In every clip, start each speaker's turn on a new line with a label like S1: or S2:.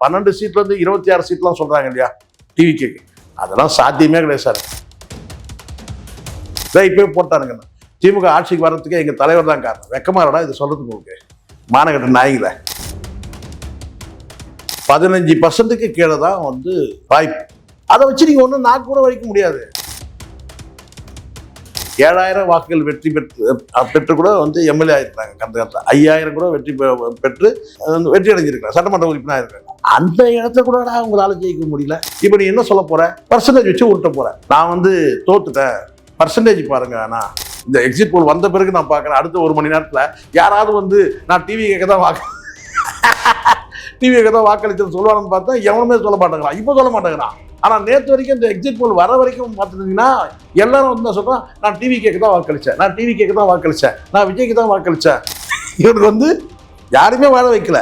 S1: 12 சீட்ல இருந்து 26 சீட்லாம் சொல்றாங்க இல்லையா டிவிக்கு, அதெல்லாம் சாத்தியமே கிடையாது சார். இப்பவே போட்டானுங்க. திமுக ஆட்சிக்கு வர்றதுக்கு எங்க தலைவர் தான் காரணம். வெக்கமா இல்லடா இது சொல்றதுக்கு? உங்களுக்கு மானகட்ட நாய்கள 15% கீழே தான் வந்து வாய்ப்பு. அதை வச்சு நீங்க ஒன்றும் நாக்கு கூட வலிக்க முடியாது. 7000 வாக்குகள் வெற்றி பெற்று கூட வந்து எம்எல்ஏ ஆயிருக்காங்க. கடந்த காலத்தில் 5000 கூட பெற்று வெற்றி அடைஞ்சிருக்காங்க, சட்டமன்ற உறுப்பினர் இருக்காங்க. அந்த இடத்த கூட உங்களால ஜெயிக்க முடியல. இப்ப நீ என்ன சொல்ல போற? பர்சன்டேஜ் வச்சு உருட்ட போற. நான் வந்து தோத்துட்டேன், பர்சன்டேஜ் பாருங்க. ஆனா இந்த எக்ஸிட் போல் வந்த பிறகு நான் பார்க்குறேன், அடுத்த 1 மணி நேரத்தில் யாராவது வந்து நான் டிவி கேட்க தான் வாக்களிச்சேன்னு சொல்லுவாங்கன்னு பார்த்தா எவனுமே சொல்ல மாட்டேங்கிறான். இப்போ சொல்ல மாட்டேங்கிறான். ஆனால் நேற்று வரைக்கும் இந்த எக்ஸிட் போல் வர வரைக்கும் பார்த்துட்டீங்கன்னா எல்லாரும் வந்து நான் சொல்கிறேன், நான் டிவி கேட்க தான் வாக்களித்தேன், நான் டிவி கேட்க தான் வாக்களித்தேன், நான் விஜய்க்கு தான் வாக்களித்தேன். இவனுக்கு வந்து யாருமே வாழ வைக்கல,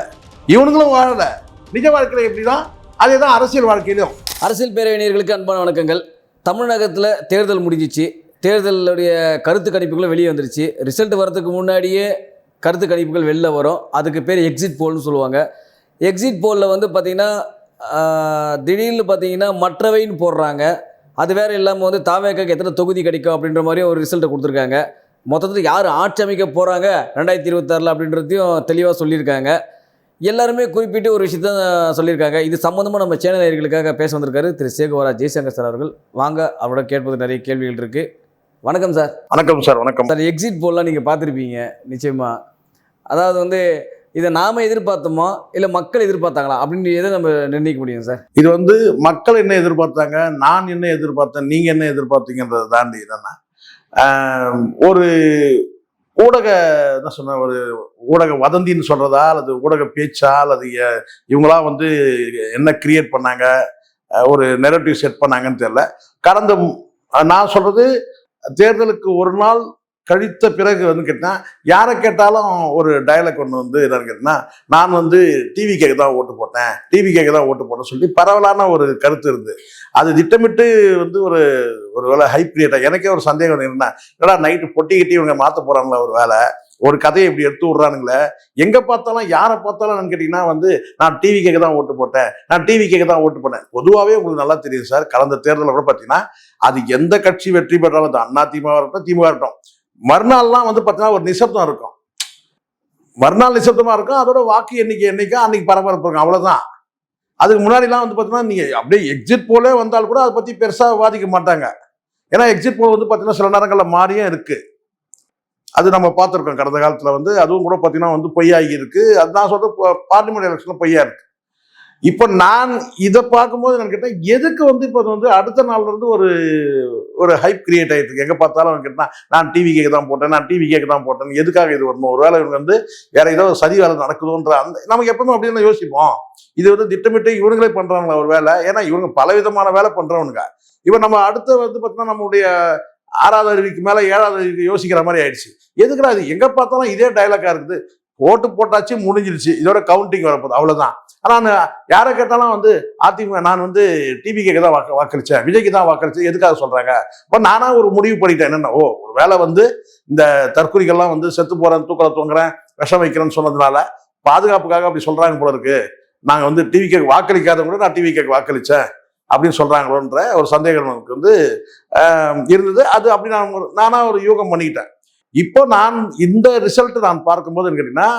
S1: இவனுங்களும் வாழலை. நிஜ வாழ்க்கையில் எப்படி தான், அதே தான் அரசியல் வாழ்க்கையிலும்.
S2: அரசியல் பேரவையினர்களுக்கு அன்பான வணக்கங்கள். தமிழகத்தில் தேர்தல் முடிஞ்சிச்சு. தேர்தலுடைய கருத்து கணிப்புகளும் வெளியே வந்துருச்சு. ரிசல்ட் வரதுக்கு முன்னாடியே கருத்து கணிப்புகள் வெளில வரும். அதுக்கு பேர் எக்ஸிட் போல்னு சொல்லுவாங்க. எக்ஸிட் போலில் வந்து பார்த்திங்கன்னா திடீர்னு பார்த்தீங்கன்னா மற்றவைன்னு போடுறாங்க. அது வேறு இல்லாமல் வந்து தாவேக்காக்கு எத்தனை தொகுதி கிடைக்கும் அப்படின்ற மாதிரியும் ஒரு ரிசல்ட்டை கொடுத்துருக்காங்க. மொத்தத்தில் யார் ஆட்சி அமைக்க போகிறாங்க 2026 அப்படின்றதையும் தெளிவாக சொல்லியிருக்காங்க. எல்லாருமே குறிப்பிட்டு ஒரு விஷயத்த சொல்லியிருக்காங்க. இது சம்மந்தமாக நம்ம சேனல் நேயர்களுக்காக பேச வந்திருக்காரு திரு சேகுவரா ஜெய்சங்கர் சார் அவர்கள். வாங்க அவரோட கேட்பது நிறைய கேள்விகள் இருக்குது. வணக்கம் சார்.
S1: வணக்கம் சார். வணக்கம்
S2: சார். எக்ஸிட் போல்லாம் நீங்கள் பார்த்துருப்பீங்க நிச்சயமாக. அதாவது வந்து இதை நாம எதிர்பார்த்தோமோ இல்லை மக்கள் எதிர்பார்த்தாங்களா அப்படின்னு எதை நம்ம நிர்ணயிக்க முடியும் சார்?
S1: இது வந்து மக்கள் என்ன எதிர்பார்த்தாங்க, நான் என்ன எதிர்பார்த்தேன், நீங்க என்ன எதிர்பார்த்தீங்கன்றதை தாண்டி என்னன்னா, ஒரு ஊடக என்ன சொன்ன, ஒரு ஊடக வதந்தின்னு சொல்றதா அல்லது ஊடக பேச்சா அல்லது இவங்களா வந்து என்ன கிரியேட் பண்ணாங்க, ஒரு நெரட்டிவ் செட் பண்ணாங்கன்னு தெரியல. கடந்த நான் சொல்றது தேர்தலுக்கு ஒரு நாள் கழித்த பிறகு வந்து கேட்டால் யாரை கேட்டாலும் ஒரு டயலாக் ஒன்று வந்து என்னன்னு கேட்டால், நான் வந்து டிவி கேட்க தான் ஓட்டு போட்டேன், டிவி கேட்க தான் ஓட்டு போட்டேன்னு சொல்லி பரவலான ஒரு கருத்து இருந்து அது திட்டமிட்டு வந்து ஒரு வேலை ஹைப் கிரியேட். எனக்கே ஒரு சந்தேகம் என்னன்னா, என்னடா நைட்டு பொட்டி கட்டி இவங்க மாற்ற போறாங்களா, ஒரு வேலை ஒரு கதையை இப்படி எடுத்து விட்றானுங்களே. எங்க பார்த்தாலும் யாரை பார்த்தாலும் கேட்டீங்கன்னா வந்து நான் டிவி கேட்க தான் ஓட்டு போட்டேன், நான் டிவி கேட்க தான் ஓட்டு போட்டேன். பொதுவாகவே உங்களுக்கு நல்லா தெரியும் சார், கடந்த தேர்தலில் கூட பார்த்தீங்கன்னா அது எந்த கட்சி வெற்றி பெற்றாலும் தான், அதிமுக இருக்கட்டும் திமுக இருக்கட்டும், மறுநாள்லாம் வந்து பார்த்தீங்கன்னா ஒரு நிசப்தம் இருக்கும். மறுநாள் நிசப்தமா இருக்கும். அதோட வாக்கு எண்ணிக்கை அன்னைக்கு பரபரப்பு இருக்கும், அவ்வளவுதான். அதுக்கு முன்னாடிலாம் வந்து பார்த்தீங்கன்னா நீங்க அப்படியே எக்ஸிட் போலே வந்தால் கூட அதை பத்தி பெருசா விவாதிக்க மாட்டாங்க. ஏன்னா எக்ஸிட் போல் வந்து பார்த்தீங்கன்னா சில நேரங்களில் மாறியும் இருக்கு. அது நம்ம பார்த்துருக்கோம் கடந்த காலத்துல வந்து. அதுவும் கூட பார்த்தீங்கன்னா வந்து பொய்யாகி இருக்கு. அது நான் சொல்ற பார்லிமெண்ட் எலெக்ஷன்ல பொய்யா இருக்கு. இப்போ நான் இதை பார்க்கும்போது நான் கேட்டேன், எதுக்கு வந்து இப்போ வந்து அடுத்த நாள்ல இருந்து ஒரு ஹைப் கிரியேட் ஆயிட்டு இருக்கு. எங்க பார்த்தாலும் கேட்டா நான் டிவி கேட்க தான் போட்டேன், நான் டிவி கேட்க தான் போட்டேன். எதுக்காக இது வரணும்? ஒரு வேலை இவங்க வந்து வேற ஏதோ சதி வேலை நடக்குதுன்ற அந்த நமக்கு எப்பவுமே அப்படின்னு யோசிப்போம். இது வந்து திட்டமிட்டு இவங்களே பண்றாங்களா ஒரு வேலை? ஏன்னா இவங்க பலவிதமான வேலை பண்றவனுங்க. இப்போ நம்ம அடுத்து வந்து பார்த்தீங்கன்னா நம்மளுடைய 6வது அறிவிக்கு மேல 7வது அறிவிக்கு யோசிக்கிற மாதிரி ஆயிடுச்சு. எதுக்குடா இது? எங்க பார்த்தாலும் இதே டைலாக்கா இருக்குது. ஓட்டு போட்டாச்சு, முடிஞ்சிருச்சு, இதோட கவுண்டிங் வரப்போகுது, அவ்வளவுதான். ஆனா யாரை கேட்டாலும் வந்து அதிமுக நான் வந்து டிவி கேட்க தான் வாக்களிச்சேன், விஜய்க்கு தான் வாக்களிச்சேன், எதுக்காக சொல்றாங்க? இப்போ நானா ஒரு முடிவு பண்ணிட்டேன். என்னன்னா, ஒரு வேளை வந்து இந்த தற்கொலைகள்லாம் வந்து செத்து போறேன், தூக்கல தூங்குறேன், விஷம் வைக்கிறேன்னு சொன்னதுனால பாதுகாப்புக்காக அப்படி சொல்றாங்க போல இருக்கு. நாங்க வந்து டிவி கேட்க வாக்களிக்காதவங்க கூட நான் டிவி கேட்க வாக்களிச்சேன் அப்படின்னு சொல்றாங்களோன்ற ஒரு சந்தேகம் எனக்கு வந்து இருந்தது. அது அப்படி நானா ஒரு யூகம் பண்ணிக்கிட்டேன். இப்போ நான் இந்த ரிசல்ட் நான் பார்க்கும்போது கேட்டீங்கன்னா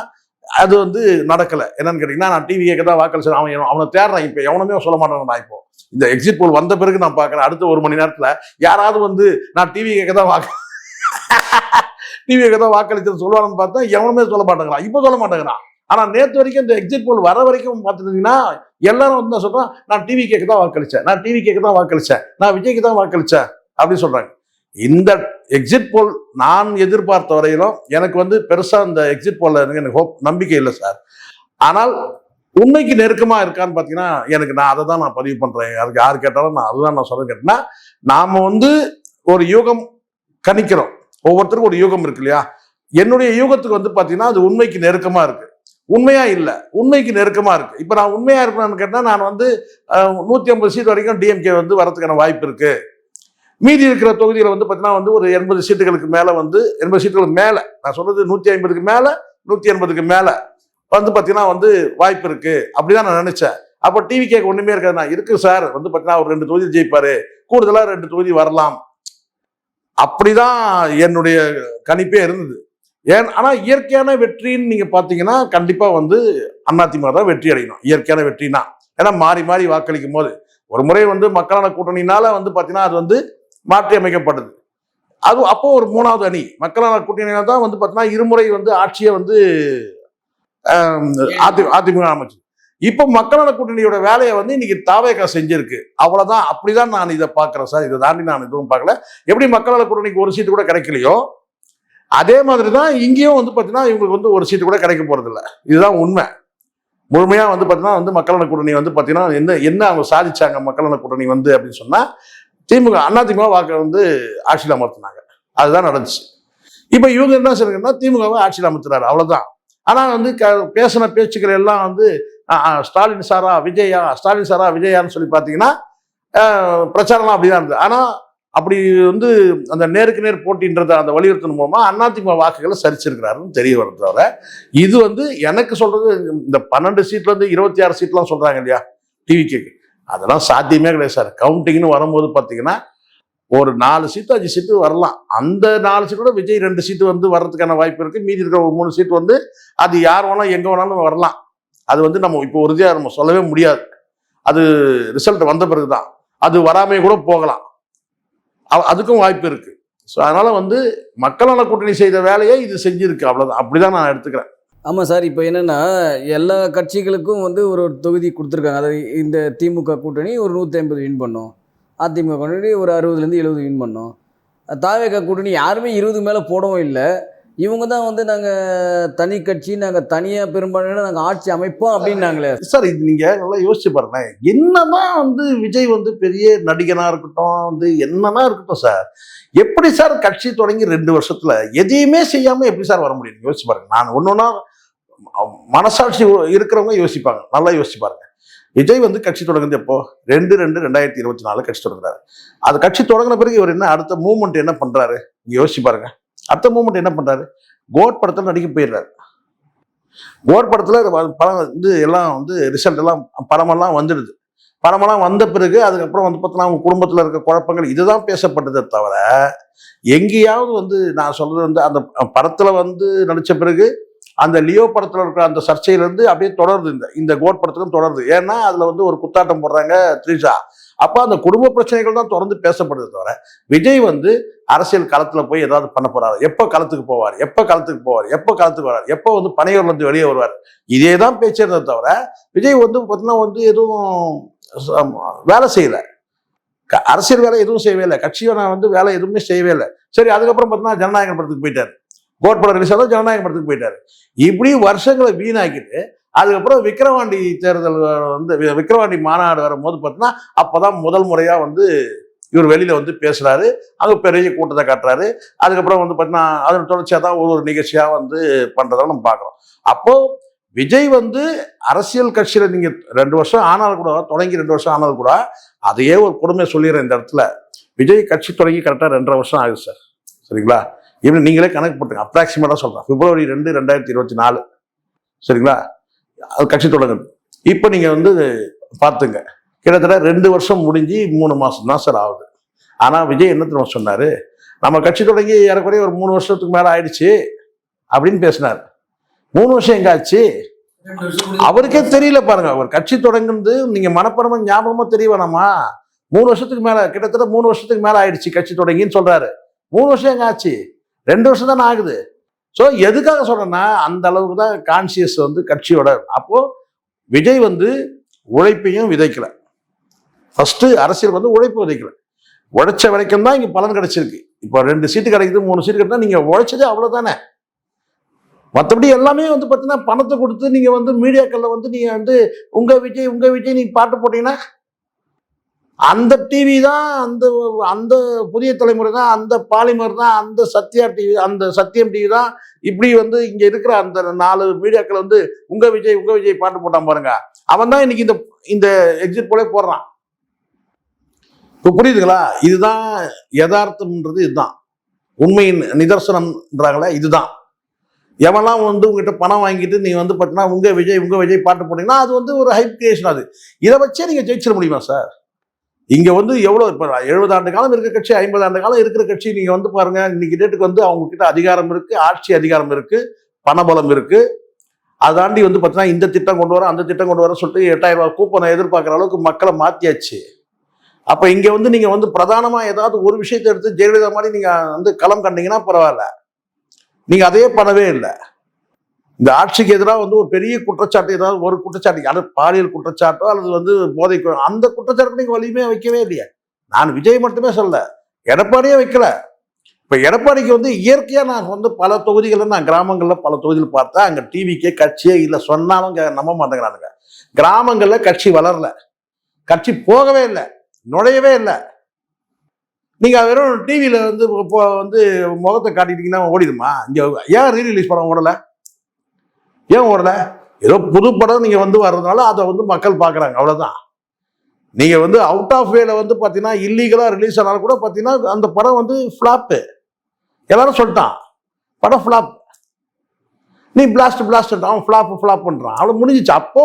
S1: அது வந்து நடக்கல. என்னன்னு கேட்டீங்கன்னா நான் டிவி கேட்க தான் வாக்களிச்சேன். அவனை தேடுறேன். இப்போ எவனுமே சொல்ல மாட்டேன். நான் இப்போ இந்த எக்ஸிட் போல் வந்த பிறகு நான் பார்க்குறேன், அடுத்த 1 மணி நேரத்தில் யாராவது வந்து நான் டிவி கேட்க தான் வாக்களிச்சேன்னு சொல்லுவாங்கன்னு பார்த்தா எவனுமே சொல்ல மாட்டேங்கிறான். இப்போ சொல்ல மாட்டேங்கிறான். ஆனா நேற்று வரைக்கும் இந்த எக்ஸிட் போல் வர வரைக்கும் பார்த்துட்டீங்கன்னா எல்லாரும் வந்து நான் சொல்றேன், நான் டிவி கேட்க தான் வாக்களிச்சேன், நான் டிவி கேட்க தான் வாக்களிச்சேன், நான் விஜய்க்கு தான் வாக்களிச்சேன் அப்படின்னு சொல்றாங்க. இந்த எக்ஸிட் போல் நான் எதிர்பார்த்த வரையிலும் எனக்கு வந்து பெருசா இந்த எக்ஸிட் போல்ல எனக்கு நம்பிக்கை இல்லை சார். ஆனால் உண்மைக்கு நெருக்கமா இருக்கான்னு பாத்தீங்கன்னா நான் அதை தான் நான் பதிவு பண்றேன். அதுக்கு யாரு கேட்டாலும் நான் அதுதான் நான் சொல்ல கேட்டேன்னா, நாம வந்து ஒரு யூகம் கணிக்கிறோம். ஒவ்வொருத்தருக்கும் ஒரு யூகம் இருக்கு இல்லையா? என்னுடைய யூகத்துக்கு வந்து பாத்தீங்கன்னா அது உண்மைக்கு நெருக்கமா இருக்கு. உண்மையா இல்ல, உண்மைக்கு நெருக்கமா இருக்கு. இப்ப நான் உண்மையா இருக்கணும்னு கேட்டா நான் வந்து 150 சீட் வரைக்கும் டிஎம்கே வந்து வரதுக்கான வாய்ப்பு இருக்கு. மீதி இருக்கிற தொகுதியில் வந்து பார்த்தீங்கன்னா வந்து ஒரு 80 சீட்டுகளுக்கு மேலே வந்து 80 சீட்டுகளுக்கு மேலே, நான் சொல்றது 150க்கு மேலே 180க்கு மேலே வந்து பார்த்தீங்கன்னா வந்து வாய்ப்பு இருக்கு. அப்படிதான் நான் நினைச்சேன். அப்போ டிவி கேட்க ஒண்ணுமே இருக்காதுண்ணா. இருக்கு சார், வந்து பார்த்தீங்கன்னா ஒரு 2 தொகுதி ஜெயிப்பாரு, கூடுதலா 2 தொகுதி வரலாம். அப்படிதான் என்னுடைய கணிப்பே இருந்தது. ஆனா இயற்கையான வெற்றின்னு நீங்க பாத்தீங்கன்னா கண்டிப்பா வந்து அதிமுக தான் வெற்றி அடையணும், இயற்கையான வெற்றினா. ஏன்னா மாறி மாறி வாக்களிக்கும் போது ஒரு முறை வந்து மக்களான கூட்டணினால வந்து பாத்தீங்கன்னா அது வந்து மாற்றி அமைக்கப்பட்டது. அது அப்போ ஒரு 3வது அணி மக்களான கூட்டணியில தான் வந்து பாத்தீங்கன்னா இருமுறை வந்து ஆட்சியை வந்து அதிமுக அமைச்சு. இப்போ மக்களான கூட்டணியோட வேலையை வந்து இன்னைக்கு தாவேகா செஞ்சிருக்கு, அவ்வளவுதான். அப்படிதான் நான் இதை பாக்குறேன் சார். இதை தாண்டி நான் எதுவும் பார்க்கல. எப்படி மக்களான கூட்டணிக்கு ஒரு சீட்டு கூட கிடைக்கலையோ அதே மாதிரி தான் இங்கேயும் வந்து பாத்தீங்கன்னா இவங்களுக்கு வந்து ஒரு சீட்டு கூட கிடைக்க போறது இல்லை. இதுதான் உண்மை. முழுமையா வந்து பாத்தீங்கன்னா வந்து மக்களான கூட்டணி வந்து பாத்தீங்கன்னா என்ன அவங்க சாதிச்சாங்க மக்களான கூட்டணி வந்து அப்படின்னு சொன்னா திமுக அதிமுக வாக்க வந்து ஆட்சியில் அமர்த்தினாங்க. அதுதான் நடந்துச்சு. இப்ப இவங்க என்ன சொல்றாங்கன்னா திமுகவை ஆட்சியில் அமர்த்துறாரு, அவ்வளவுதான். ஆனா வந்து பேசின பேச்சுக்கள் எல்லாம் வந்து ஸ்டாலின் சாரா விஜயா, ஸ்டாலின் சாரா விஜயான்னு சொல்லி பாத்தீங்கன்னா பிரச்சாரம்லாம் அப்படிதான் இருந்தது. ஆனா அப்படி வந்து அந்த நேருக்கு நேர் போட்டின்றத அந்த வலியுறுத்தின் மூலமா அதிமுக வாக்குகளை சரிச்சிருக்கிறாருன்னு தெரிய வருது. தவிர இது வந்து எனக்கு சொல்றது இந்த 12 சீட்ல இருந்து 26 சீட்லாம் சொல்றாங்க இல்லையா டிவிக்கு, அதெல்லாம் சாத்தியமே கிடையாது சார். கவுண்டிங்னு வரும்போது பாத்தீங்கன்னா ஒரு 4 சீட்டு 5 சீட்டு வரலாம். அந்த 4 சீட்டோட விஜய் 2 சீட்டு வந்து வர்றதுக்கான வாய்ப்பு இருக்கு. மீதி இருக்கிற ஒரு 3 சீட்டு வந்து அது யார் வேணாலும் எங்க வேணாலும் வரலாம். அது வந்து நம்ம இப்போ உறுதியா நம்ம சொல்லவே முடியாது. அது ரிசல்ட் வந்த பிறகுதான். அது வராமே கூட போகலாம், அதுக்கும் வாய்ப்பு இருக்கு. ஸோ அதனால வந்து மக்களான கூட்டணி செய்த வேலையை இது செஞ்சிருக்கு, அவ்வளவுதான். அப்படிதான் நான் எடுத்துக்கிறேன்.
S2: ஆமாம் சார். இப்போ என்னென்னா எல்லா கட்சிகளுக்கும் வந்து ஒரு தொகுதி கொடுத்துருக்காங்க. அதாவது இந்த திமுக கூட்டணி ஒரு 150 வின் பண்ணும், அதிமுக கூட்டணி ஒரு 60லேருந்து 70 வின் பண்ணோம், தாவேகா கூட்டணி யாருமே 20 மேலே போடவும் இல்லை. இவங்க தான் வந்து நாங்கள் தனி கட்சி, நாங்கள் தனியாக பெரும்பான்மையான நாங்கள் ஆட்சி அமைப்போம் அப்படின்னாங்களே
S1: சார். இது நீங்க நல்லா யோசிச்சு பாருங்க. என்னதான் வந்து விஜய் வந்து பெரிய நடிகனா இருக்கட்டும், வந்து என்னன்னா இருக்கட்டும் சார், எப்படி சார் கட்சி தொடங்கி 2 வருஷத்துல எதையுமே செய்யாம எப்படி சார் வர முடியும்? யோசிச்சு பாருங்க. நான் ஒன்னொன்னா மனசாட்சி இருக்கிறவங்க யோசிப்பாங்க, நல்லா யோசிச்சு பாருங்க. விஜய் வந்து கட்சி தொடங்குது எப்போ? 2/2/2024 கட்சி தொடங்குறாரு. அது கட்சி தொடங்கின பிறகு இவர் என்ன அடுத்த மூவ்மெண்ட் என்ன பண்றாரு? நீங்க யோசிச்சு பாருங்க. அடுத்த மூவ்மெண்ட் என்ன பண்றாரு? கோட் படத்துல நடிக்க போயிடுறாரு. கோட் படத்துல படம் வந்து எல்லாம் வந்து ரிசல்ட் எல்லாம் படமெல்லாம் வந்துடுது. படமெல்லாம் வந்த பிறகு அதுக்கப்புறம் வந்து பார்த்தீங்கன்னா அவங்க குடும்பத்தில் இருக்க குழப்பங்கள் இதுதான் பேசப்பட்டதை தவிர எங்கேயாவது வந்து நான் சொல்றது வந்து அந்த படத்துல வந்து நடிச்ச பிறகு அந்த லியோ படத்துல இருக்கிற அந்த சர்ச்சையிலிருந்து அப்படியே தொடருது, இந்த கோட் படத்திலும் தொடருது. ஏன்னா அதுல வந்து ஒரு குத்தாட்டம் போடுறாங்க த்ரிஷா. அப்ப அந்த குடும்ப பிரச்சனைகள் தான் தொடர்ந்து பேசப்படுது தவிர விஜய் வந்து அரசியல் களத்துல போய் ஏதாவது பண்ண போறாரு, எப்ப களத்துக்கு போவார், எப்ப களத்துக்கு போவார், எப்ப களத்துக்கு வரார், எப்ப வந்து பனையூர்ல இருந்து வெளியே வருவார், இதே தான் பேச்சு இருந்ததை தவிர விஜய் வந்து பார்த்தீங்கன்னா வந்து எதுவும் வேலை செய்யல, அரசியல் வேலை எதுவும் செய்யவே இல்லை, கட்சியை நான் வந்து வேலை எதுவுமே செய்யவே இல்லை. சரி, அதுக்கப்புறம் பார்த்தீங்கன்னா ஜனநாயக படத்துக்கு போயிட்டாரு, கோட் படம் ரிலீஸ் ஆகும், ஜனநாயக படத்துக்கு போயிட்டாரு. இப்படி வருஷங்களை வீணாக்கிட்டு அதுக்கப்புறம் விக்கிரவாண்டி தேர்தல் வந்து விக்கிரவாண்டி மாநாடு வரும்போது பார்த்தீங்கன்னா அப்போதான் முதல் முறையா வந்து இவர் வெளியில வந்து பேசுறாரு, அது பெரிய கூட்டத்தை காட்டுறாரு. அதுக்கப்புறம் வந்து பார்த்தீங்கன்னா அதன் தொடர்ச்சியாக தான் ஒரு நிகழ்ச்சியா வந்து பண்றதை நம்ம பார்க்குறோம். அப்போ விஜய் வந்து அரசியல் கட்சியில நீங்க 2 வருஷம் ஆனாலும் கூட, தொடங்கி 2 வருஷம் ஆனாலும் கூட, அதையே ஒரு கொடுமை சொல்லிடுறேன் இந்த இடத்துல. விஜய் கட்சி தொடங்கி கரெக்டாக 2.5 வருஷம் ஆகுது சார், சரிங்களா? இப்படி நீங்களே கணக்கு போட்டுங்க, அப்ராக்சிமேட்டா சொல்றேன். February 2, 2024 சரிங்களா அது கட்சி தொடங்குது. இப்போ நீங்க வந்து பார்த்துங்க, கிட்டத்தட்ட 2 வருஷம் முடிஞ்சு 3 மாசம் தான் சார் ஆகுது. ஆனா விஜய் என்ன தெரியுமா சொன்னாரு? நம்ம கட்சி தொடங்கி ஏறக்குறைய ஒரு 3 வருஷத்துக்கு மேல ஆயிடுச்சு அப்படின்னு பேசினார். 3 வருஷம் எங்க ஆச்சு அவருக்கே தெரியல பாருங்க. அவர் கட்சி தொடங்குறது நீங்க மனப்பரமா ஞாபகமா தெரிய வேணாமா? 3 வருஷத்துக்கு மேல, கிட்டத்தட்ட 3 வருஷத்துக்கு மேல ஆயிடுச்சு கட்சி தொடங்கின்னு சொல்றாரு. 3 வருஷம் எங்க ஆச்சு? 2 வருஷம் தானே ஆகுது. ஸோ எதுக்காக சொல்றேன்னா அந்த அளவுக்கு தான் கான்சியஸ் வந்து கட்சியோட. அப்போ விஜய் வந்து உழைப்பையும் விதைக்கல. ஃபர்ஸ்ட் அரசியல் வந்து உழைப்பு விதைக்கல. உழைச்ச வரைக்கும் தான் இங்க பலன் கிடைச்சிருக்கு. இப்போ 2 சீட்டு கிடைக்குது, 3 சீட்டு கிடைத்தா நீங்க உழைச்சதே அவ்வளவுதானே. மற்றபடி எல்லாமே வந்து பார்த்தீங்கன்னா பணத்தை கொடுத்து நீங்க வந்து மீடியாக்கள்ல வந்து நீங்க வந்து உங்க விஜய் நீங்க பாட்டு போட்டீங்கன்னா அந்த டிவி தான், அந்த புதிய தலைமுறை தான், அந்த பாலிமர் தான், அந்த சத்யா டிவி, அந்த சத்தியம் டிவி தான். இப்படி வந்து இங்க இருக்கிற அந்த 4 மீடியாக்கள் வந்து உங்க விஜய் பாட்டு போட்டான் பாருங்க, அவன் தான் இன்னைக்கு இந்த எக்ஸிட் போலே போடுறான். இப்போ புரியுதுங்களா? இதுதான் யதார்த்தம்ன்றது, இதுதான் உண்மையின் நிதர்சனம்ன்றாங்களே, இதுதான். எவெல்லாம் வந்து உங்ககிட்ட பணம் வாங்கிட்டு நீ வந்து பார்த்தீங்கன்னா உங்க விஜய் பாட்டு போட்டீங்கன்னா அது வந்து ஒரு ஹைப் கிரியேஷன். அது இதை வச்சே நீங்க ஜெயிச்சிட முடியுமா சார்? இங்க வந்து எவ்வளவு இப்போ 70 ஆண்டு காலம் இருக்கிற கட்சி, 50 ஆண்டு காலம் இருக்கிற கட்சி, நீங்க வந்து பாருங்க இன்னைக்கு டேட்டுக்கு வந்து அவங்க கிட்ட அதிகாரம் இருக்கு, ஆட்சி அதிகாரம் இருக்கு, பணபலம் இருக்கு. அதாண்டி வந்து பார்த்தீங்கன்னா இந்த திட்டம் கொண்டு வர அந்த திட்டம் கொண்டு வர சொல்லிட்டு 8000 ரூபாய் கூப்பனை எதிர்பார்க்குற அளவுக்கு மக்களை மாத்தியாச்சு. அப்ப இங்க வந்து நீங்க வந்து பிரதானமா ஏதாவது ஒரு விஷயத்தை எடுத்து ஜெயலலிதா மாதிரி நீங்க வந்து களம் கண்டீங்கன்னா பரவாயில்ல. நீங்க அதையே பண்ணவே இல்லை. இந்த ஆட்சிக்கு எதிராக வந்து ஒரு பெரிய குற்றச்சாட்டு, ஏதாவது ஒரு குற்றச்சாட்டு, அது பாலியல் குற்றச்சாட்டோ அல்லது வந்து போதை அந்த குற்றச்சாட்டு நீங்க வலிமையா வைக்கவே இல்லையா? நான் விஜய் மட்டுமே சொல்ல, எடப்பாடியே வைக்கல. இப்ப எடப்பாடிக்கு வந்து இயற்கையா நான் வந்து பல தொகுதிகளில் நான் கிராமங்கள்ல பல தொகுதியில் பார்த்தேன். அங்க டிவிக்கே கட்சியே இல்லை, சொன்னாலும் நம்ப மாட்டேங்கிறானுங்க. கிராமங்கள்ல கட்சி வளரல, கட்சி போகவே இல்லை, நுழையவே இல்லை. நீங்க வெறும் டிவியில வந்து வந்து முகத்தை காட்டிட்டீங்கன்னா ஓடிடுமா? இங்க ஏன் ரீரிலீஸ் படம் ஓடல? ஏன் ஓடல? ஏதோ புது படம் நீங்க வந்து வர்றதுனால அதை வந்து மக்கள் பாக்குறாங்க, அவ்வளவுதான். நீங்க வந்து அவுட் ஆஃப் வேல வந்து பாத்தீங்கன்னா இல்லீகலா ரிலீஸ் ஆனாலும் கூட பாத்தீங்கன்னா அந்த படம் வந்து ஃபிளாப். எல்லாரும் சொல்லிட்டான் படம் ஃபிளாப். நீ பிளாஸ்ட் அவன் ஃபிளாப் பண்றான், அவ்வளவு முடிஞ்சிச்சு. அப்போ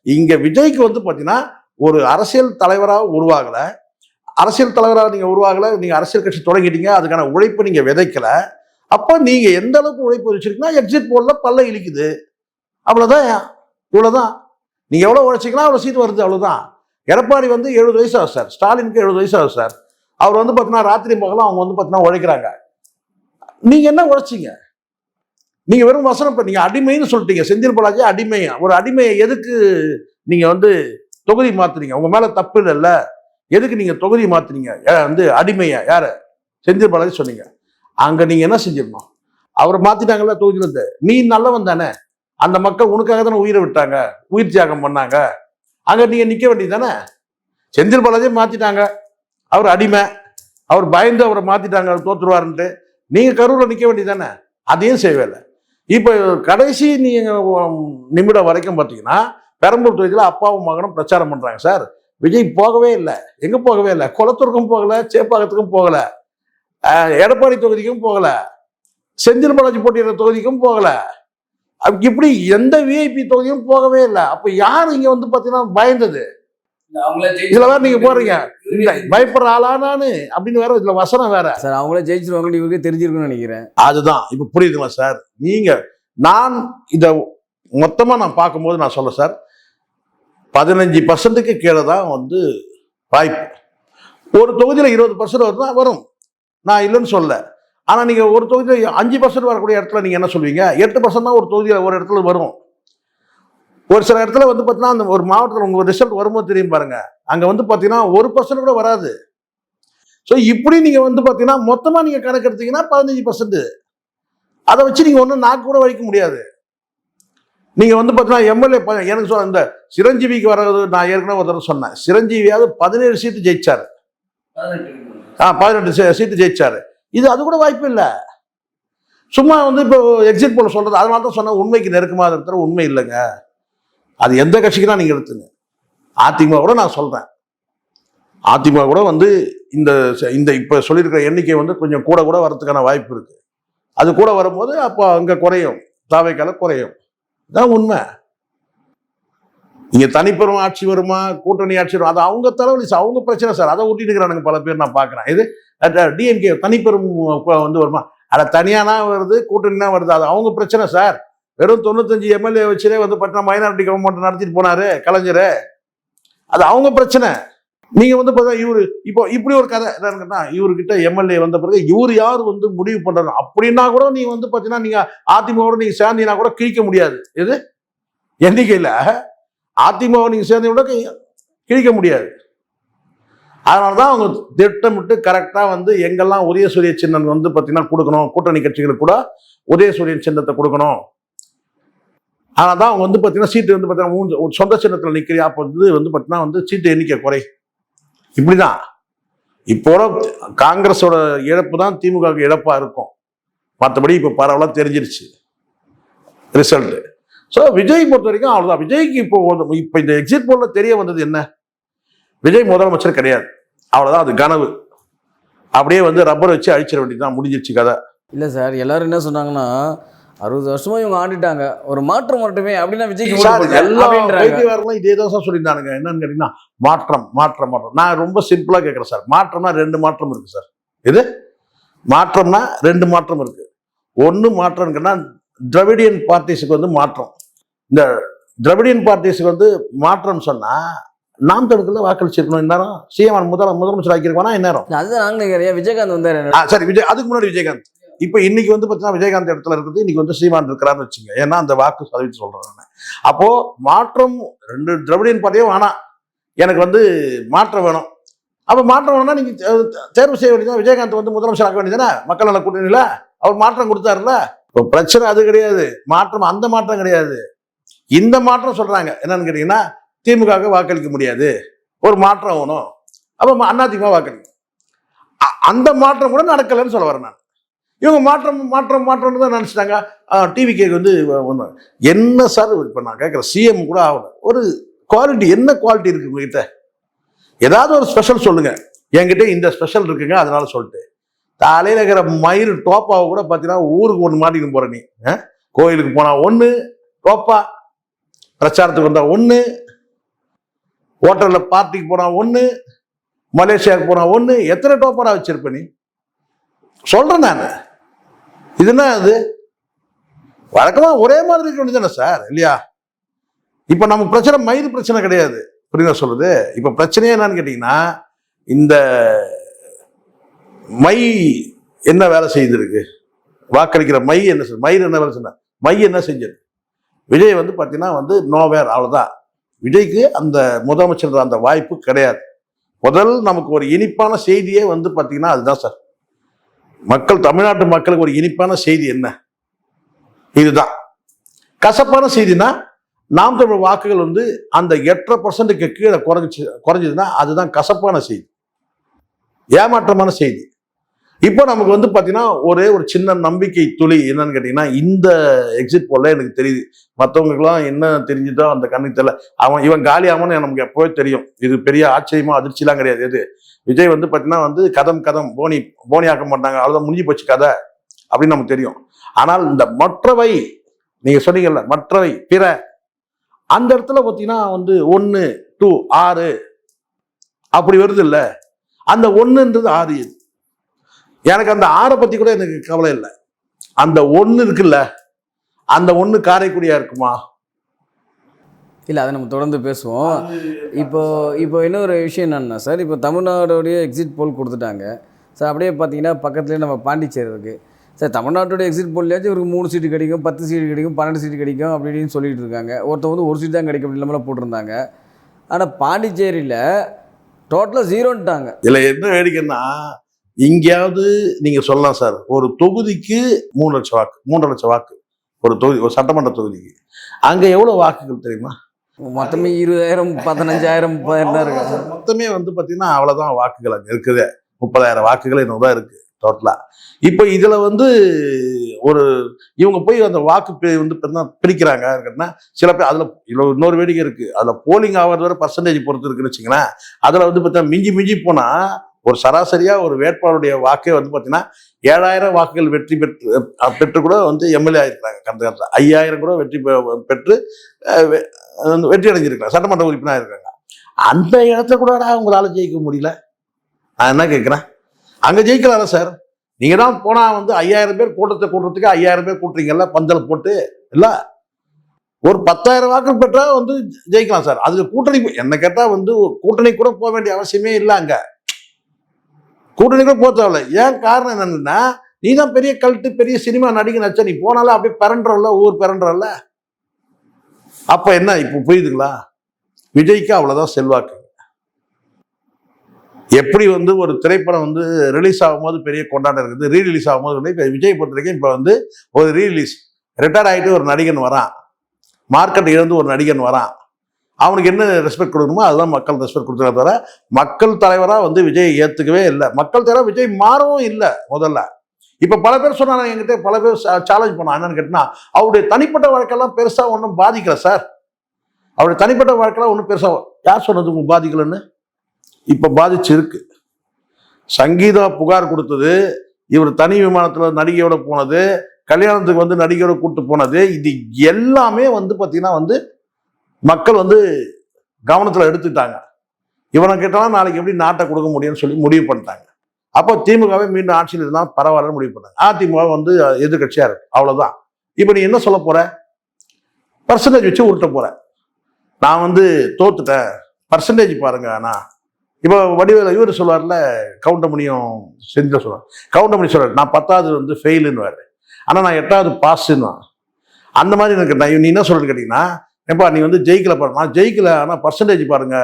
S1: இங்க விஜய்க்கு வந்து பாத்தீங்கன்னா ஒரு அரசியல் தலைவராக உருவாகல. அரசியல் தலைவராக நீங்க உருவாகல, நீங்க அரசியல் கட்சி தொடங்கிட்டீங்க, அதுக்கான உழைப்பு நீங்க விதைக்கல. அப்போ நீங்க எந்த அளவுக்கு உழைப்பு வச்சிருக்கீங்கன்னா எக்ஸிட் போல்ல பல்ல இழிக்குது, அவ்வளவுதான். இவ்வளவுதான். நீங்க எவ்வளவு உழைச்சிக்கலாம் அவ்வளவு சீட்டு வருது, அவ்வளவுதான். எடப்பாடி வந்து 70 வயசு ஆகுது சார், ஸ்டாலினுக்கு 70 வயசு ஆகுது சார். அவர் வந்து பாத்தீங்கன்னா ராத்திரி பகலாம் அவங்க வந்து பாத்தீங்கன்னா உழைக்கிறாங்க. நீங்க என்ன உழைச்சிங்க? நீங்க வெறும் வசனம் நீங்க அடிமைன்னு சொல்லிட்டீங்க. செந்தில் பாலாஜி அடிமையா? ஒரு அடிமையை எதுக்கு நீங்க வந்து தொகுதி மாத்துறீங்க? உங்க மேல தப்பு இல்லைல்ல, எதுக்கு நீங்க தொகுதி மாத்துறீங்க? வந்து அடிமையா யார? செந்தில் பாலாஜி சொன்னீங்க. அங்க நீங்க என்ன செஞ்சிடணும்? அவரை மாத்திட்டாங்கல்ல தொகுதியில இருந்து. நீ நல்லவன் தானே, அந்த மக்கள் உனக்காக தானே உயிரை விட்டாங்க, உயிர் தியாகம் பண்ணாங்க. அங்க நீங்க நிக்க வேண்டியது தானே. செந்தில் பாலாஜியை மாத்திட்டாங்க, அவர் அடிமை, அவர் பயந்து அவரை மாத்திட்டாங்க, அவர் தோத்துருவாருன்ட்டு. நீங்க கரூர்ல நிக்க வேண்டியது தானே, அதையும் செய்யல. இப்ப கடைசி நீங்க நிமிடம் வரைக்கும் பாத்தீங்கன்னா பெரம்பூர் தொகுதியில் அப்பாவும் மகனும் பிரச்சாரம் பண்றாங்க சார். விஜய் போகவே இல்லை. எங்க போகவே இல்லை? குளத்தூருக்கும் போகல, சேப்பாக்கத்துக்கும் போகல, எடப்பாடி தொகுதிக்கும் போகல, செந்தில் பாலாஜி போட்டியிட தொகுதிக்கும் போகல. இப்படி எந்த விஐபி தொகுதியும் போகவே இல்லை. அப்ப யாரு இங்க வந்து பாத்தீங்கன்னா பயந்தது? இதுல வேற நீங்க போறீங்க பயப்படுற ஆளானானு அப்படின்னு வேற இதுல வசனம் வேற
S2: சார். அவங்களே ஜெயிச்சிருவாங்க, இவருக்கு தெரிஞ்சிருக்குன்னு நினைக்கிறேன்.
S1: அதுதான் இப்ப புரியுதுங்களா சார்? நீங்க நான் இத மொத்தமா நான் பார்க்கும்போது நான் சொல்ல சார், 15% கீழே தான் வந்து வாய்ப்பு. ஒரு தொகுதியில 20% வரும், நான் இல்லைன்னு சொல்ல. ஆனா நீங்க ஒரு தொகுதியில 5% வரக்கூடிய இடத்துல நீங்க என்ன சொல்வீங்க? 8% தான் ஒரு தொகுதியில ஒரு இடத்துல வரும். ஒரு சில இடத்துல வந்து பாத்தீங்கன்னா அந்த ஒரு மாவட்டத்தில் உங்க ரிசல்ட் வரும்போது தெரியும் பாருங்க, அங்க வந்து பாத்தீங்கன்னா 1% கூட வராது. ஸோ இப்படி நீங்க வந்து பாத்தீங்கன்னா மொத்தமா நீங்க கணக்கு எடுத்தீங்கன்னா 15%. அதை வச்சு நீங்க ஒன்றும் நாக்கு கூட வலிக்க முடியாது. நீங்க வந்து பாத்தீங்கன்னா எம்எல்ஏ எனக்கு சொன்ன இந்த சிரஞ்சீவிக்கு வர்றது நான் ஏற்கனவே ஒரு தடவை சொன்னேன். சிரஞ்சீவியாவது 17 சீட்டு ஜெயிச்சாரு, 18 சீட்டு ஜெயிச்சாரு. இது அது கூட வாய்ப்பு இல்லை. சும்மா வந்து இப்போ எக்ஸிட் போல சொல்றது. அதனால தான் சொன்ன உண்மைக்கு நெருக்கமாக இருக்கிற உண்மை இல்லைங்க. அது எந்த கட்சிக்கு தான் நீங்க எடுத்துங்க. அதிமுக கூட நான் சொல்றேன், அதிமுக கூட வந்து இந்த இந்த இப்ப சொல்லியிருக்கிற எண்ணிக்கை வந்து கொஞ்சம் கூட கூட வரதுக்கான வாய்ப்பு இருக்கு. அது கூட வரும்போது அப்போ அங்க குறையும், தாவைக்கால குறையும். தான் உண்மை. இங்க தனிப்பெரும் ஆட்சி வருமா, கூட்டணி ஆட்சி வரும், அது அவங்க தலைவலி, அவங்க பிரச்சனை சார். அதை ஊட்டிட்டு இருக்கிறானுங்க பல பேர், நான் பாக்குறேன். இது டிஎம்கே தனிப்பெரும் வந்து வருமா? அட தனியானா வருது, கூட்டணினா வருது, அது அவங்க பிரச்சனை சார். வெறும் 95 எம்எல்ஏ வச்சுலே வந்து பார்த்தீங்கன்னா மைனாரிட்டி கவர்மெண்ட் நடத்திட்டு போனாரு கலைஞர், அது அவங்க பிரச்சனை. நீங்க வந்து பார்த்தா இவரு இப்போ இப்படி ஒரு கதை என்னன்னா, இவர்கிட்ட எம்எல்ஏ வந்த பிறகு இவர் யார் வந்து முடிவு பண்றது அப்படின்னா கூட நீங்க வந்து பாத்தீங்கன்னா நீங்க அதிமுக நீங்க சேர்ந்தீங்கன்னா கூட கிழிக்க முடியாது. எது எண்ணிக்கையில அதிமுக நீங்க சேர்ந்து கூட கிழிக்க முடியாது. அதனாலதான் அவங்க திட்டமிட்டு கரெக்டா வந்து எங்கெல்லாம் உதயசூரிய சின்னம் வந்து பாத்தீங்கன்னா கொடுக்கணும், கூட்டணி கட்சிகளுக்கு கூட உதயசூரிய சின்னத்தை கொடுக்கணும். அதனால்தான் அவங்க வந்து பாத்தீங்கன்னா சீட்டு வந்து பாத்தீங்கன்னா சொந்த சின்னத்தில் நிற்கிறியா, அப்போ வந்து பாத்தீங்கன்னா வந்து சீட்டு எண்ணிக்கை குறை. இப்படிதான் இப்போ காங்கிரஸோட இழப்பு தான் திமுக இழப்பா இருக்கும். மற்றபடி இப்ப பரவலா தெரிஞ்சிருச்சு ரிசல்ட். ஸோ விஜய் பொறுத்த வரைக்கும் அவ்வளவுதான். விஜய்க்கு இப்போ இந்த எக்ஸிட் போல்ல தெரிய வந்தது என்ன? விஜய் முதலமைச்சர் கிடையாது, அவ்வளவுதான். அது கனவு. அப்படியே வந்து ரப்பர் வச்சு அழிச்சிட வேண்டியதுதான், முடிஞ்சிருச்சு கதை.
S2: இல்லை சார், எல்லாரும் என்ன சொன்னாங்கன்னா 60 வருஷமா இவங்க ஆண்டுட்டாங்க, ஒரு மாற்றம் வரட்டுமே அப்படின்னா விஜய்க்கு ஓட்டு
S1: சார்
S2: போடுங்க
S1: எல்லா
S2: அப்படின்றாங்க.
S1: வைத்தியவாரங்களும் இதே தான் சார் சொல்லியிருந்தானுங்க. என்னன்னு கேட்டீங்கன்னா மாற்றம் மாற்றம் மாற்றம். நான் ரொம்ப சிம்பிளா கேட்கறேன் சார். மாற்றம்னா 2 மாற்றம் இருக்கு சார். இது மாற்றம்னா 2 மாற்றம் இருக்கு. ஒன்னு மாற்றம்னா திராவிடியன் பார்ட்டிஸுக்கு வந்து மாற்றம். இந்த திராவிடியன் பார்ட்டிஸுக்கு வந்து மாற்றம் சொன்னா நாம் தடுக்கல வாக்களிச்சிருக்கணும். இந்நேரம் சிஎம் முதலமைச்சர் ஆக்கியிருக்கானா இந்நேரம்.
S2: அதுதான் நாங்களும் கேட்கிறேன். விஜயகாந்த் வந்தாரு.
S1: சரி விஜய், அதுக்கு முன்னாடி விஜயகாந்த். இப்ப இன்னைக்கு வந்து பாத்தீங்கன்னா விஜயகாந்த் இடத்துல இருக்குது, இன்னைக்கு வந்து சீமான் இருக்கிறான்னு வச்சுங்க. ஏன்னா அந்த வாக்கு சதவீதம் சொல்றேன் நான். அப்போ மாற்றம் 2 திராவிடியன் பார்ட்டியும் வேணாம், எனக்கு வந்து மாற்றம் வேணும். அப்ப மாற்றம் வேணும்னா நீங்க தேர்வு செய்ய வேண்டியதான். விஜயகாந்த் வந்து முதலமைச்சர் ஆக்க வேண்டியதானே மக்கள் நல கூட்டணியில. அவர் மாற்றம் கொடுத்தாருல்ல. இப்போ பிரச்சனை அது கிடையாது, மாற்றம் அந்த மாற்றம் கிடையாது. இந்த மாற்றம் சொல்றாங்க. என்னன்னு கேட்டீங்கன்னா திமுக வாக்களிக்க முடியாது, ஒரு மாற்றம் வேணும், அப்ப அதிமுக வாக்களிக்கும். அந்த மாற்றம் கூட நடக்கலன்னு சொல்ல வரேன் நான். இவங்க மாற்றம் மாற்றம் மாற்றம்னு தான் நினைச்சிட்டாங்க. டிவிக்கு வந்து என்ன சார் இப்ப நான் கேட்கிறேன், சிஎம் கூட ஆகணும். ஒரு குவாலிட்டி, என்ன குவாலிட்டி இருக்கு உங்ககிட்ட? ஏதாவது ஒரு ஸ்பெஷல் சொல்லுங்க. என்கிட்ட இந்த ஸ்பெஷல் இருக்குங்க அதனால சொல்லிட்டு. தலையில இருக்கிற மயிறு டோப்பாவை கூட பார்த்தீங்கன்னா ஊருக்கு ஒன்று மாட்டிக்கணும் போற நீ. கோயிலுக்கு போனா ஒன்று டோப்பா, பிரச்சாரத்துக்கு வந்தா ஒன்று, ஹோட்டல்ல பார்ட்டிக்கு போனா ஒன்று, மலேசியாவுக்கு போனா ஒன்று. எத்தனை டோப்பரா வச்சிருப்ப நீ? சொல்றேன் நான். இதுனா அது வழக்கமா ஒரே மாதிரி இருக்க வேண்டியதானே சார், இல்லையா? இப்ப நம்ம பிரச்சனை மயிறு பிரச்சனை கிடையாது, புரியுதா சொல்றது? இப்ப பிரச்சனையே என்னன்னு கேட்டீங்கன்னா இந்த மை என்ன வேலை செய்திருக்கு, வாக்களிக்கிற மை என்ன மயிர் என்ன வேலை செஞ்ச, மை என்ன செஞ்சது? விஜய் வந்து பாத்தீங்கன்னா வந்து நோவேர், அவ்வளவுதான். விஜய்க்கு அந்த முதலமைச்சர் அந்த வாய்ப்பு கிடையாது. முதல் நமக்கு ஒரு இனிப்பான செய்தியே வந்து பாத்தீங்கன்னா அதுதான் சார். மக்கள், தமிழ்நாட்டு மக்களுக்கு ஒரு இனிப்பான செய்தி என்ன? இதுதான். கசப்பான செய்தினா நாம் தமிழ் வாக்குகள் வந்து அந்த 8% கீழே குறைஞ்சதுன்னா அதுதான் கசப்பான செய்தி, ஏமாற்றமான செய்தி. இப்போ நமக்கு வந்து பாத்தீங்கன்னா ஒரே ஒரு சின்ன நம்பிக்கை துளி என்னன்னு கேட்டீங்கன்னா இந்த எக்ஸிட் போல எனக்கு தெரியுது. மற்றவங்களுக்குலாம் என்ன தெரிஞ்சுதோ அந்த கண்ணுக்கு தெரியல. இவன் காலி ஆகும்னு நமக்கு எப்பவே தெரியும். இது பெரிய ஆச்சரியமா அதிர்ச்சிலாம் கிடையாது. எது விஜய் வந்து பாத்தீங்கன்னா வந்து கதம் போனி ஆக்க மாட்டாங்க, அவ்வளவுதான், முடிஞ்சு போச்சு கதை அப்படின்னு நமக்கு தெரியும். ஆனால் இந்த மற்றவை நீங்க சொன்னீங்கல்ல, மற்றவை பிற, அந்த இடத்துல பாத்தீங்கன்னா வந்து 1 2 6 அப்படி வருது இல்ல. அந்த 1ன்றது 6. எனக்கு அந்த 6 பத்தி கூட எனக்கு கவலை இல்லை. அந்த 1 இருக்குல்ல, அந்த 1 காரைக்குடியா இருக்குமா?
S2: இல்லை, அதை நம்ம தொடர்ந்து பேசுவோம். இப்போ இன்னொரு விஷயம் என்னன்னா சார், இப்போ தமிழ்நாடுடைய எக்ஸிட் போல் கொடுத்துட்டாங்க சார். அப்படியே பார்த்தீங்கன்னா பக்கத்துலேயே நம்ம பாண்டிச்சேரி இருக்குது சார். தமிழ்நாட்டுடைய எக்ஸிட் போல்லையாச்சும் ஒரு 3 சீட்டு கிடைக்கும், 10 சீட்டு கிடைக்கும், 12 சீட்டு கிடைக்கும் அப்படின்னு சொல்லிட்டு இருக்காங்க. ஒருத்தர் வந்து 1 சீட் தான் கிடைக்கும் அப்படின்லாம் போட்டிருந்தாங்க. ஆனால் பாண்டிச்சேரியில் டோட்டலாக 0ன்ட்டாங்க.
S1: இதில் என்ன வேடிக்கைன்னா இங்கேயாவது நீங்க சொல்லலாம் சார், ஒரு தொகுதிக்கு 3 லட்சம் வாக்கு, 3.5 லட்சம் வாக்கு ஒரு தொகுதி, ஒரு சட்டமன்ற தொகுதிக்கு. அங்க எவ்வளவு வாக்குகள் தெரியுமா?
S2: மொத்தமே 20,000 15,000 30,000 தான் இருக்கு.
S1: மொத்தமே வந்து பாத்தீங்கன்னா அவ்வளவுதான் வாக்குகள் அங்க இருக்குது. 30,000 வாக்குகள் என்னதான் இருக்கு டோட்டலா. இப்ப இதுல வந்து ஒரு இவங்க போய் அந்த வாக்கு வந்து பிரிக்கிறாங்க. சில பேர் அதுல இன்னொரு வேடிக்கை இருக்கு. அதுல போலிங் ஆகிறது வரை பர்சன்டேஜ் பொறுத்து இருக்குன்னு வச்சுங்களேன். அதுல வந்து பார்த்தா மிஞ்சி போனா ஒரு சராசரியா ஒரு வேட்பாளருடைய வாக்கே வந்து பாத்தீங்கன்னா 7,000 வாக்குகள் வெற்றி பெற்று கூட வந்து எம்எல்ஏ ஆயிருக்கிறாங்க. கடந்த 5,000 கூட பெற்று வெற்றி அடைஞ்சிருக்காங்க, சட்டமன்ற உறுப்பினர் இருக்காங்க. அந்த இடத்துல கூட உங்களால ஜெயிக்க முடியல. நான் என்ன கேட்கிறேன், அங்க ஜெயிக்கலாம்ல சார்? நீங்க தான் போனா வந்து 5,000 பேர் கூட்டத்தை கூட்டுறதுக்கு 5,000 பேர் கூட்டுறீங்கல்ல, பந்தல் போட்டு இல்ல, ஒரு 10,000 வாக்கு பெற்றா வந்து ஜெயிக்கலாம் சார். அதுக்கு கூட்டணி என்ன கேட்டா வந்து கூட்டணி கூட போக வேண்டிய அவசியமே இல்லை. அங்க கூட்டணி கூட போக தேவையில்ல. ஏன் காரணம் என்னன்னா நீ தான் பெரிய கல்ட்டு, பெரிய சினிமா நடிகை நச்சா, நீ போனாலும் அப்படியே பிறன்றல, ஊர் பிறன்றல. அப்ப என்ன இப்ப புரியுதுங்களா? விஜய்க்கு அவ்வளவுதான் செல்வாக்கு. எப்படி வந்து ஒரு திரைப்படம் வந்து ரிலீஸ் ஆகும்போது பெரிய கொண்டாட்டம் இருக்குது, ரீரிலீஸ் ஆகும்போது விஜய் பொறுத்த வரைக்கும் இப்ப வந்து ஒரு ரீரிலீஸ், ரிட்டையர் ஆகிட்டு ஒரு நடிகன் வரான், மார்க்கெட் இழந்து ஒரு நடிகன் வரான், அவனுக்கு என்ன ரெஸ்பெக்ட் கொடுக்கணுமோ அதுதான் மக்கள் ரெஸ்பெக்ட் கொடுத்துருக்க தவிர மக்கள் தலைவரா வந்து விஜய் ஏத்துக்கவே இல்லை. மக்கள் தலைவரா விஜய் மாறவும் இல்லை. முதல்ல இப்ப பல பேர் சொன்னாங்க, என்கிட்ட பல பேர் சேலஞ்ச் பண்ணாங்க. என்னன்னு கேட்டா அவருடைய தனிப்பட்ட வழக்கெல்லாம் பெருசா ஒன்றும் பாதிக்கல சார். அவருடைய தனிப்பட்ட வழக்கெல்லாம் ஒன்றும் பெருசா, யார் சொன்னது உங்களுக்கு பாதிக்கலன்னு? இப்ப பாதிச்சு இருக்கு. சங்கீதா புகார் கொடுத்தது, இவர் தனி விமானத்துல நடிகையோட போனது, கல்யாணத்துக்கு வந்து நடிகரை கூட்டு போனது, இது எல்லாமே வந்து பார்த்தீங்கன்னா வந்து மக்கள் வந்து கவனத்தில் எடுத்துட்டாங்க. இவனை கேட்டாலும் நாளைக்கு எப்படி நாட்டை கொடுக்க முடியும்னு சொல்லி முடிவு பண்ணிட்டாங்க. அப்போ திமுகவே மீண்டும் ஆட்சியில் இருந்தால் பரவாயில்லன்னு முடிவு பண்ணாங்க. அதிமுக வந்து எதிர்கட்சியா இருக்கு, அவ்வளவுதான். இப்போ நீ என்ன சொல்ல போற? பர்சன்டேஜ் வச்சு உருட்ட போற. நான் வந்து தோத்துட்டேன், பர்சன்டேஜ் பாருங்க. ஆனால் இப்போ வடிவேல இவர் சொல்லுவார்ல, கவுண்டமணியும் செஞ்ச சொல்லுவார். கவுண்டமணி சொல்றாரு, நான் 10வது வந்து ஃபெயிலுன்னு, ஆனால் நான் 8வது பாஸ்ன்னு. அந்த மாதிரி எனக்கு நீ என்ன சொல்றது கேட்டீங்கன்னா, ஏப்பா நீ வந்து ஜெயிக்கல பாருங்க, நான் ஜெயிக்கல ஆனால் பர்சன்டேஜ் பாருங்க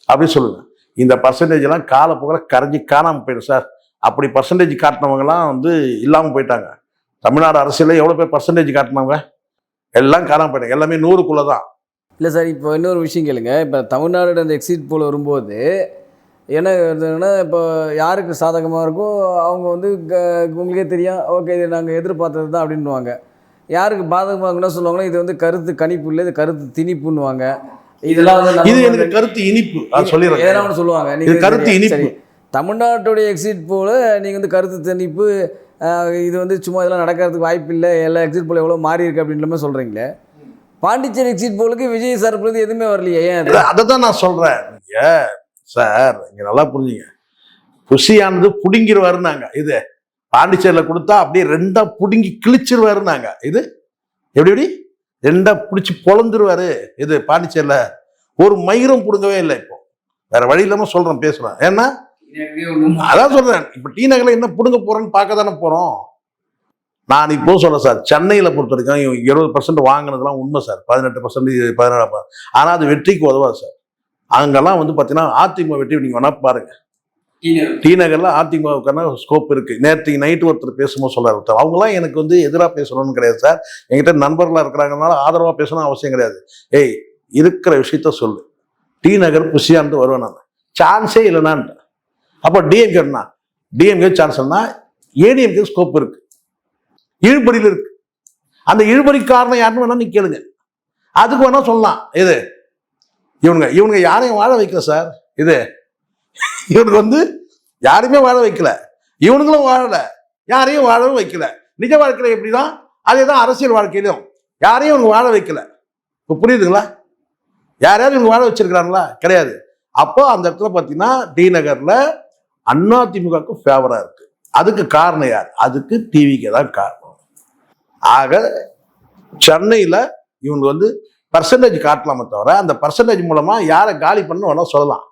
S1: அப்படின்னு சொல்லுங்க. இந்த பர்சன்டேஜ் எல்லாம் காலப்போக்கில் கரைஞ்சி காணாமல் போயிடும் சார். அப்படி பர்சன்டேஜ் காட்டினவங்கலாம் வந்து இல்லாமல் போயிட்டாங்க. தமிழ்நாடு அரசியலில் எவ்வளோ பேர் பர்சன்டேஜ் காட்டினவங்க எல்லாம் காணாமல் போயிட்டாங்க. எல்லாமே 100க்குள்ளே தான்.
S2: இல்லை சார், இப்போ இன்னொரு விஷயம் கேளுங்க. இப்போ தமிழ்நாடு அந்த எக்ஸிட் போல் வரும்போது என்ன இருந்ததுன்னா, இப்போ யாருக்கு சாதகமாக இருக்கோ அவங்க வந்து உங்களுக்கே தெரியும், ஓகே இது நாங்கள் எதிர்பார்த்தது தான் அப்படின்வாங்க. யாருக்கு பாதகமாக என்ன சொல்லுவாங்கன்னா, இது வந்து கருத்து கணிப்பு இல்லை, இது கருத்து திணிப்புன்னுவாங்க. இதெல்லாம் வந்து
S1: இது எனக்கு கருத்து இனிப்பு சொல்லிடுறேன்.
S2: ஏதாவது சொல்லுவாங்க,
S1: இது கருத்து இனிப்பு.
S2: தமிழ்நாட்டுடைய எக்ஸிட் போல நீங்கள் வந்து கருத்து திணிப்பு, இது வந்து சும்மா இதெல்லாம் நடக்கிறதுக்கு வாய்ப்பு இல்லை, எல்லா எக்ஸிட் போல் எவ்வளோ மாறி இருக்கு அப்படின்ற மாதிரி சொல்கிறீங்களே. பாண்டிச்சேரி எக்ஸிட் போலுக்கு விஜய் சார்பில் எதுவுமே வரலையே, ஏன்?
S1: அதை தான் நான் சொல்கிறேன். சார் இங்கே நல்லா புரிஞ்சுங்க, புசியானது புடுங்கிடுவாருன்னாங்க. இது பாண்டிச்சேரியில் கொடுத்தா அப்படியே 2ஆ புடுங்கி கிழிச்சிருவாருன்னாங்க. இது எப்படி 2ஆ பிடிச்சி பொழந்துருவாரு. இது பாண்டிச்சேரியில் ஒரு மயிரும் பிடுங்கவே இல்லை. இப்போ வேற வழி இல்லாமல் சொல்கிறேன், பேசுகிறேன். ஏன்னா அதான் சொல்கிறேன், இப்போ டி நகரில் என்ன பிடுங்க போகிறேன்னு பார்க்க தானே போகிறோம். நான் இப்போ சொல்கிறேன் சார், சென்னையில் பொறுத்த வரைக்கும் 20% வாங்கினதுலாம் உண்மை சார். 18%, 17%. ஆனால் அது வெற்றிக்கு உதவாது சார். அங்கெல்லாம் வந்து பார்த்தீங்கன்னா அதிமுக வெற்றி நீங்கள் வேணா பாருங்க. டி நகரில் அதிமுகவுக்கான ஸ்கோப் இருக்கு. நேற்று நைட்டு ஒருத்தர் பேசும்போது சொல்றாரு, அவங்களாம் எனக்கு வந்து எதிராக பேசணும்னு கிடையாது சார், என்கிட்ட நண்பர்களாக இருக்கிறாங்கனால ஆதரவாக பேசணும் அவசியம் கிடையாது. ஏய் இருக்கிற விஷயத்த சொல்லு. டி நகர் புஷியான்ட்டு வருவேன் நான், சான்ஸே இல்லைனான்ட்டு. அப்போ டிஎம்கேனா டிஎம்கே சான்ஸ் இல்லைனா ஏடிஎம்கே ஸ்கோப் இருக்கு, இழுபறியில் இருக்கு. அந்த இழுபறிக்கு காரணம் யாருன்னு வேணா நீ கேளுங்க, அதுக்கு வேணா சொல்லலாம். இது இவனுங்க யாரையும் வாழ வைக்கல சார். இது இவனுக்கு வந்து யாரையுமே வாழ வைக்கல, இவனுங்களும் வாழல, யாரையும் வாழவும் வைக்கல. நிஜ வாழ்க்கையில எப்படிதான் அதே தான் அரசியல் வாழ்க்கையிலும் யாரையும் இவங்க வாழ வைக்கல. இப்போ புரியுதுங்களா? யாரையாவது இவங்க வாழ வச்சிருக்கிறாங்களா? கிடையாது. அப்போ அந்த இடத்துல பார்த்தீங்கன்னா டி நகர்ல அதிமுகவுக்கு ஃபேவரா இருக்கு. அதுக்கு காரணம் யார்? அதுக்கு டிவிக்கு தான் காரணம். ஆக சென்னையில இவங்க வந்து பர்சன்டேஜ் காட்டலாமே தவிர அந்த பர்சன்டேஜ் மூலமா யாரை காலி பண்ணு வேணா சொல்லலாம்.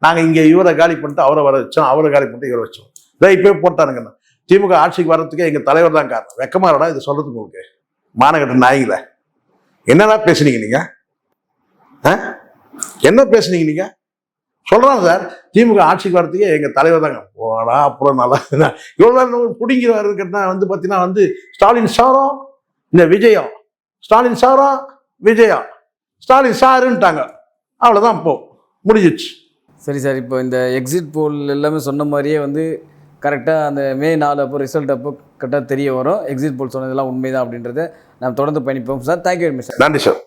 S1: நாங்கள் இங்கே இவரை காலி பண்ணிட்டு அவரை வர வச்சோம், அவரை காலி பண்ணிட்டு இவரை வச்சோம். இதை இப்போயே போட்டானுங்கண்ணா. திமுக ஆட்சிக்கு வர்றதுக்கே எங்கள் தலைவர் தான் காரணம். வெக்கமா இருக்கா இது சொல்றதுக்கு? உங்களுக்கு மானகட்ட நாய்கள, என்னடா பேசுனீங்க நீங்க? என்ன பேசுனீங்க நீங்க? சொல்றாங்க சார், திமுக ஆட்சிக்கு வர்றதுக்கே எங்கள் தலைவர் தாங்க. போடா அப்புறம் நல்லா இவ்வளோ பிடிங்கிறவருக்குன்னா வந்து பார்த்தீங்கன்னா வந்து ஸ்டாலின் சாரம் இந்த விஜயம், ஸ்டாலின் சாரம் விஜயம், ஸ்டாலின் சாருன்ட்டாங்க. அவ்வளோதான், இப்போ முடிஞ்சிச்சு.
S2: சரி சார், இப்போ இந்த எக்ஸிட் போல் எல்லாமே சொன்ன மாதிரியே வந்து கரெக்டாக அந்த மே 4 அப்போ ரிசல்ட் அப்போ கரெக்டாக தெரிய வரும். எக்ஸிட் போல் சொன்னதெல்லாம் உண்மைதான் அப்படின்றத நாம் தொடர்ந்து பயணிப்போம் sir. Thank you very much sir.
S1: நன்றி சார்.